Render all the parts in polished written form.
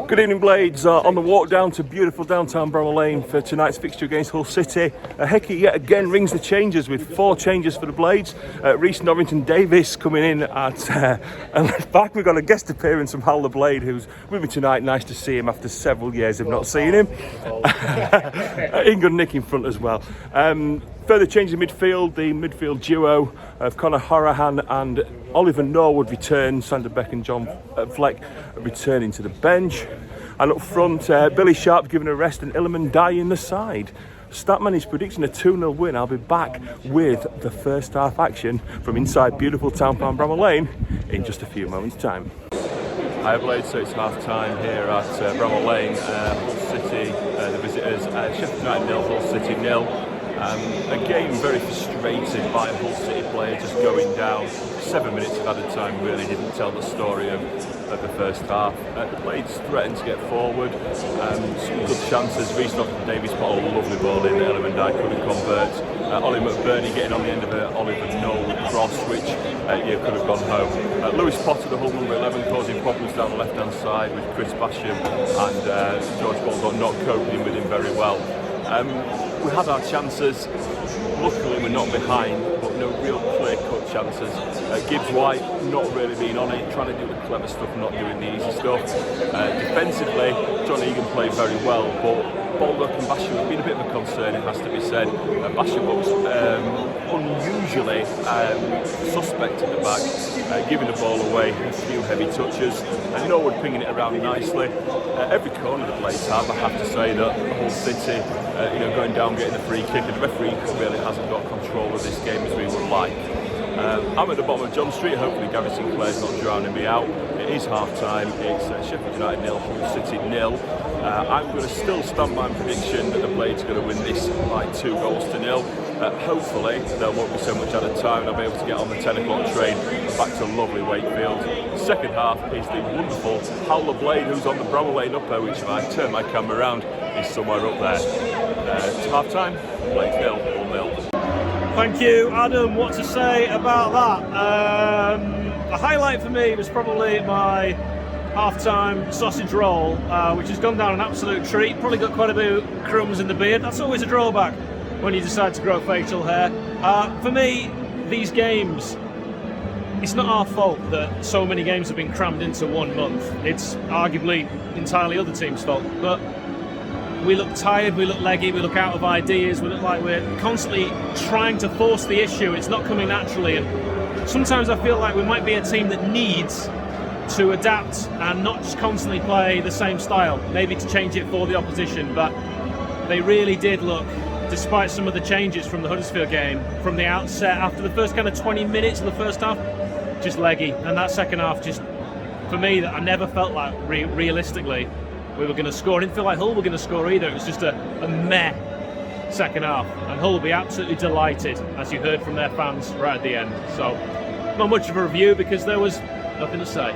Good evening, Blades. On the walk down to beautiful downtown Bramall Lane for tonight's fixture against Hull City. Hickey yet again rings the changes with 4 changes for the Blades. Rhys Norrington-Davies coming in at left back. We've got a guest appearance from Hal the Blade, who's with me tonight. Nice to see him after several years of not seeing him. In good nick in front as well. Further changes in midfield, the midfield duo of Conor Horahan and Oliver Norwood return. Sander Beck and John Fleck returning to the bench. And up front, Billy Sharp given a rest and Iliman Dye in the side. Statman is predicting a 2-0 win. I'll be back with the first half action from inside beautiful towntown Bramall Lane in just a few moments' time. Hi Blades, so it's half time here at Bramall Lane. Hull City, the visitors, Sheffield United 0, Hull City 0. Again, very frustrated by Hull City players just going down. 7 minutes of added time really didn't tell the story of the first half. The Blades threatened to get forward. Some good chances. Rhys Norrington-Davies put a lovely ball in. Iliman Dye couldn't convert. Ollie McBurney getting on the end of an Oliver Norwood cross, which could have gone home. Lewis Potter, the Hull number 11, causing problems down the left-hand side with Chris Basham and George Baldock not coping with him very well. We had our chances. Luckily we're not behind, but no real clear-cut chances. Gibbs White not really being on it, trying to do the clever stuff, not doing the easy stuff. Defensively, John Egan played very well, but Baldock and Basham have been a bit of a concern, it has to be said. Basham looks unusually suspect in the back, giving the ball away, a few heavy touches, and Norwood pinging it around nicely. Every corner the Blades have, I have to say that Hull City, going down, getting the free kick, and the referee really hasn't got control of this game as we would like. I'm at the bottom of John Street. Hopefully Gary Sinclair's not drowning me out. It is half time. It's Sheffield United 0, Hull City 0. I'm going to still stand by my prediction that the Blades are going to win this by 2-0. Hopefully there won't be so much out of time and I'll be able to get on the 10 o'clock train back to lovely Wakefield. Second half is the wonderful Hal the Blade, who's on the Bramall Lane upper, which if I turn my camera around is somewhere up there. It's half time. Blades 0, Hull 0. Thank you, Adam. What to say about that? The highlight for me was probably my half-time sausage roll, which has gone down an absolute treat. Probably got quite a few crumbs in the beard. That's always a drawback when you decide to grow facial hair. For me, these games, it's not our fault that so many games have been crammed into 1 month. It's arguably entirely other teams' fault. But we look tired, we look leggy, we look out of ideas, we look like we're constantly trying to force the issue. It's not coming naturally, and sometimes I feel like we might be a team that needs to adapt and not just constantly play the same style, maybe to change it for the opposition. But they really did look, despite some of the changes from the Huddersfield game, from the outset, after the first kind of 20 minutes of the first half, just leggy. And that second half, just, for me, that I never felt like realistically we were going to score. I didn't feel like Hull were going to score either. It was just a meh second half. And Hull will be absolutely delighted, as you heard from their fans right at the end. So, not much of a review because there was nothing to say.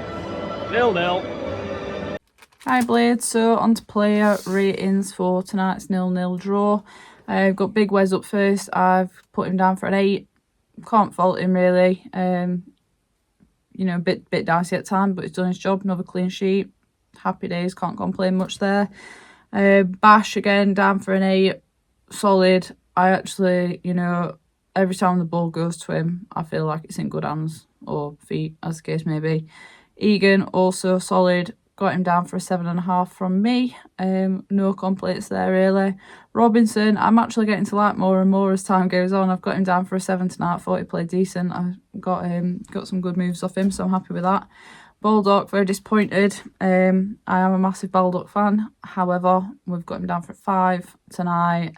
0-0. Hi Blades, so on to player ratings for tonight's 0-0 draw. I've got Big Wes up first. I've put him down for an 8. Can't fault him really. A bit dicey at times, but he's done his job. Another clean sheet. Happy days, can't complain much there. Bash again down for an 8. Solid. I actually, every time the ball goes to him, I feel like it's in good hands or feet, as the case may be. Egan also solid. Got him down for a 7.5 from me. No complaints there really. Robinson, I'm actually getting to like more and more as time goes on. I've got him down for a 7 tonight. Thought he played decent. I got some good moves off him, so I'm happy with that. Baldock, very disappointed. I am a massive Baldock fan. However, we've got him down for 5 tonight.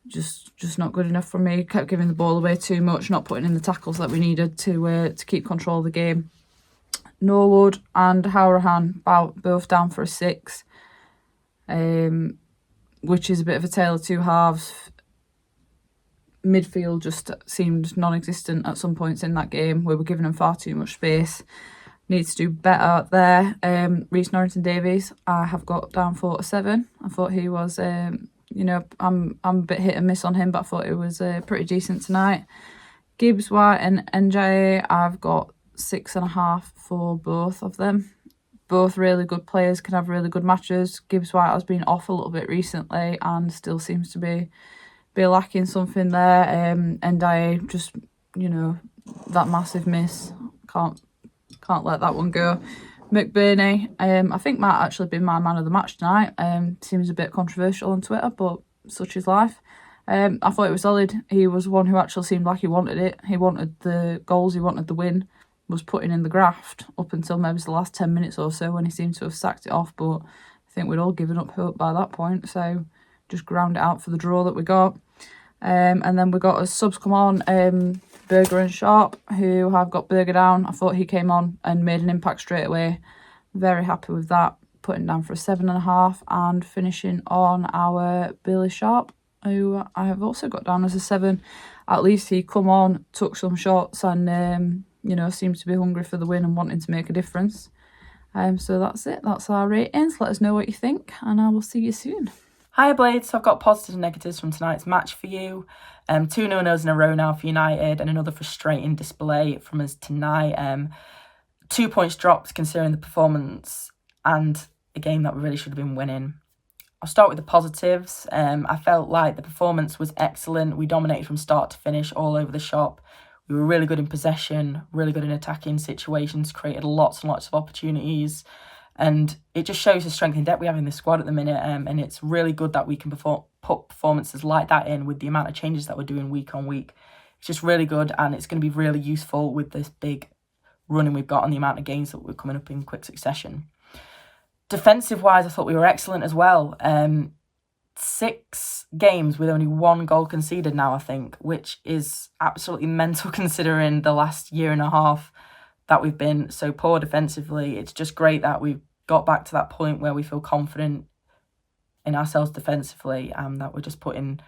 Just not good enough for me. Kept giving the ball away too much, not putting in the tackles that we needed to keep control of the game. Norwood and Horahan both down for a 6, which is a bit of a tale of two halves. Midfield just seemed non-existent at some points in that game. We were giving them far too much space. Needs to do better there. Rhys Norrington-Davies, I have got down for a 7. I thought he was, I'm a bit hit and miss on him, but I thought it was pretty decent tonight. Gibbs, White and NJ, I've got 6.5 for both of them. both really good players can have really good matches. 𝐍𝐸𝐶 has been off a little bit recently and still seems to be lacking something there. And I just, you know, that massive miss, can't let that one go. McBurney, I think might actually be my man of the match tonight. Seems a bit controversial on Twitter, but such is life. I thought it was solid. He was one who actually seemed like he wanted it. He wanted the goals, he wanted the win, was putting in the graft up until maybe the last 10 minutes or so when he seemed to have sacked it off, but I think we'd all given up hope by that point, so just ground it out for the draw that we got. And then we got as subs come on, Berger and Sharp, who have got Berger down. I thought he came on and made an impact straight away. Very happy with that. Putting down for a 7.5 and finishing on our Billy Sharp, who I have also got down as a 7. At least he come on, took some shots and, you know, seems to be hungry for the win and wanting to make a difference. So that's it. That's our ratings. Let us know what you think and I will see you soon. Hiya Blades, so I've got positives and negatives from tonight's match for you. 2 no-nos in a row now for United and another frustrating display from us tonight. 2 points dropped considering the performance and a game that we really should have been winning. I'll start with the positives. I felt like the performance was excellent. We dominated from start to finish all over the shop. We were really good in possession, really good in attacking situations, created lots and lots of opportunities. And it just shows the strength and depth we have in the squad at the minute. And it's really good that we can put performances like that in with the amount of changes that we're doing week on week. It's just really good and it's going to be really useful with this big running we've got on the amount of games that we're coming up in quick succession. Defensive-wise, I thought we were excellent as well. 6 games with only 1 goal conceded now, I think, which is absolutely mental considering the last year and a half that we've been so poor defensively. It's just great that we've got back to that point where we feel confident in ourselves defensively and that we're just putting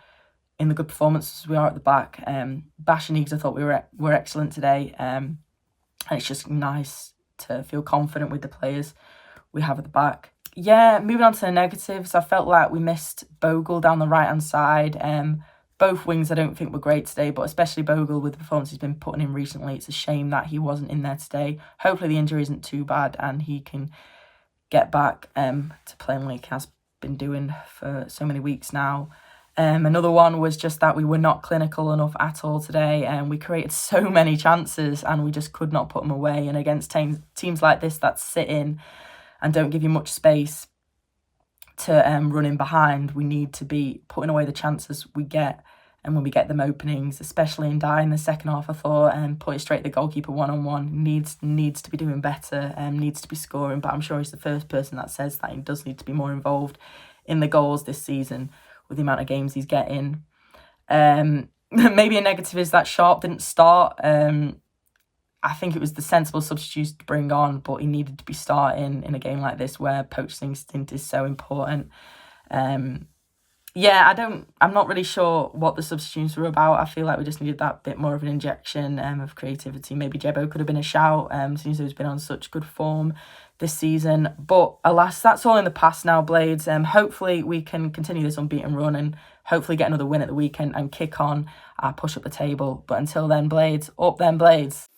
in the good performances we are at the back. Bash and Eags, I thought we were excellent today. And it's just nice to feel confident with the players we have at the back. Yeah, moving on to the negatives, I felt like we missed Bogle down the right-hand side. Both wings I don't think were great today, but especially Bogle with the performance he's been putting in recently. It's a shame that he wasn't in there today. Hopefully the injury isn't too bad and he can get back to playing like he has been doing for so many weeks now. Another one was just that we were not clinical enough at all today and we created so many chances and we just could not put them away. And against teams like this that sit in and don't give you much space to run in behind, we need to be putting away the chances we get. And when we get them openings, especially in in the second half, I thought put it straight to the goalkeeper one-on-one, needs to be doing better, needs to be scoring. But I'm sure he's the first person that says that he does need to be more involved in the goals this season with the amount of games he's getting. Maybe a negative is that Sharp didn't start. I think it was the sensible substitutes to bring on, but he needed to be starting in a game like this where poaching instinct is so important. Yeah, I'm not really sure what the substitutes were about. I feel like we just needed that bit more of an injection of creativity. Maybe Jebo could have been a shout, since he's been on such good form this season. But alas, that's all in the past now, Blades. Hopefully we can continue this unbeaten run and hopefully get another win at the weekend and kick on our push up the table. But until then, Blades, up them Blades.